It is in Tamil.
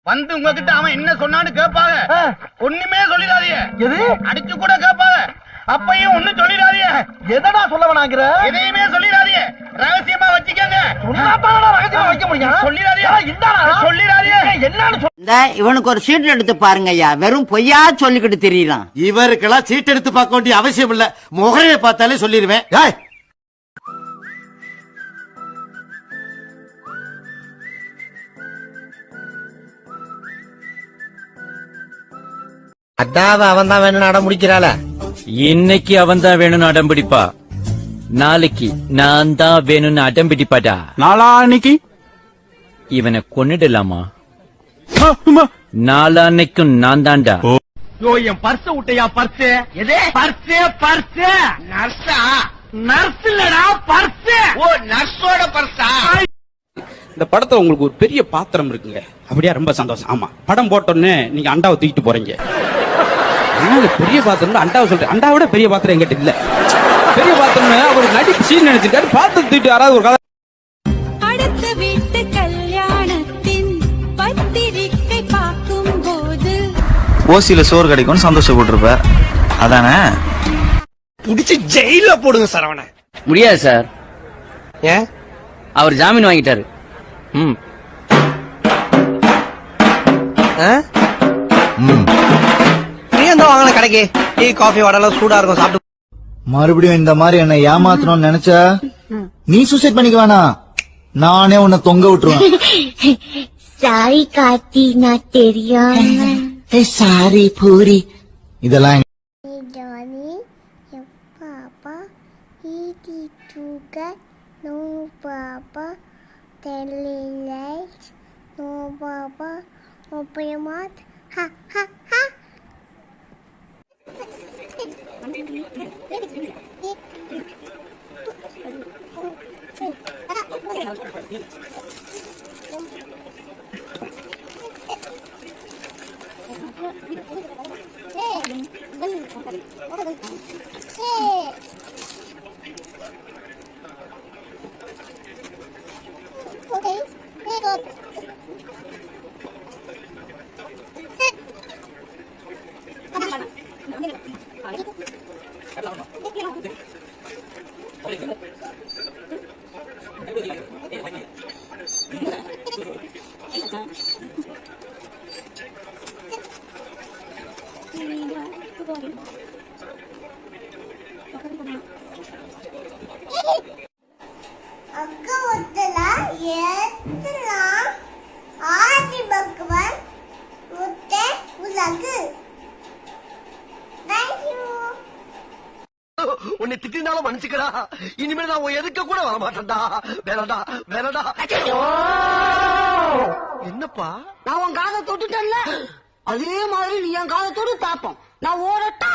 வந்து உங்ககிட்ட அவன் என்ன சொன்னான்னு கேட்பாங்க. ஒண்ணுமே சொல்லிடாதீங்க. எது அடிச்சு கூட கேட்பாங்க. அப்பையும் ஒண்ணும் சொல்லிடாதீங்க. எதடா சொல்ல வேணாங்கிற? எதையுமே சொல்லிடாதீங்க. ரகசியமா வச்சுக்கங்க. ரகசியமா வைக்க முடியும். சொல்லிடாதீங்க. சொல்லிடாதீங்க. என்னன்னு இவனுக்கு ஒரு சீட் எடுத்து பாருங்க ஐயா. வெறும் பொய்யா சொல்லிக்கிட்டு தெரியலாம். இவருக்கெல்லாம் சீட் எடுத்து பார்க்க வேண்டிய அவசியம் இல்ல. முகரையை பார்த்தாலே சொல்லிடுவேன். அதாவது அவன் தான் வேணும்னு அடம் முடிக்கிறாள. இன்னைக்கு அவன் தான் வேணும்னு அடம் பிடிப்பா. நாளைக்கு நான் தான் வேணும்னு அடம் பிடிப்பாடா. நாளான்னைக்கு இவனை கொன்னுடலாமா? நாளான்னைக்கும் நான் தான்டா. என் பர்ஸ் விட்டையா? பர்ஸ் எது? பர்ஸ் பர்ஸ் நர்ஸா? நர்ஸ் இல்லடா, பர்ஸ். ஓ, நர்ஸோட பர்ஸா? இந்த படத்துல உங்களுக்கு ஒரு பெரிய பாத்திரம் இருக்குங்க. அப்படியே ரொம்ப சந்தோஷம். ஆமா, படம் போட்டோன்னே நீங்க அண்டாவை தூக்கிட்டு போறீங்க. பெரிய பாத்திரம் அண்டாவை சொல்றேன். அண்டாவோட பெரிய பாத்திரம் எங்கிட்ட இல்ல. பெரிய பாத்திரம் அவர் நடிப்பு சீன் நினைச்சிருக்காரு. பாத்திரம் தூக்கிட்டு யாராவது ஒரு கதை. அடுத்த வீட்டு கல்யாணத்தின் பத்திரிக்கை பார்க்கும் போது ஓசியில சோறு கிடைக்கும்னு சந்தோஷப்பட்டிருப்ப, அதானே? புடிச்சு ஜெயில போடுங்க சரவண. முடியாது சார். ஏன்? அவர் ஜாமீன் வாங்கிட்டாரு. நீ எந்த வாங்கின கடைக்கு டீ காஃபி வடலாம் சூடா இருக்கும், சாப்பிட்டு. மறுபடியும் இந்த மாதிரி என்ன ஏமாத்தணும்னு நினைச்ச நீ சூசைட் பண்ணிக்க வேணாம். நானே உன்னை தொங்க விட்டுருவேன். சாரி கார்த்தி, நான் தெரியாம. சாரி பூரி. இதெல்லாம் Johnny, your papa, eating sugar, no papa, telling lies, no papa, open your mouth, ha ha ha. அக்கா ஒத்தல ஏத்தலாம் ஆதி பகவான் ஒத்தே உலகு. Thank you. உன்னை திட்டினாலும் மன்னிச்சுக்கடா. இனிமேல் நான் உன் எதுக்க கூட வர மாட்டேன்டா. வேணடா வேணடா. என்னப்பா? நான் உன் காதை தொட்டுட்டேன்ல, அதே மாதிரி நீ என் காதை தொட்டு பாப்போம். நான் ஓடட்டா?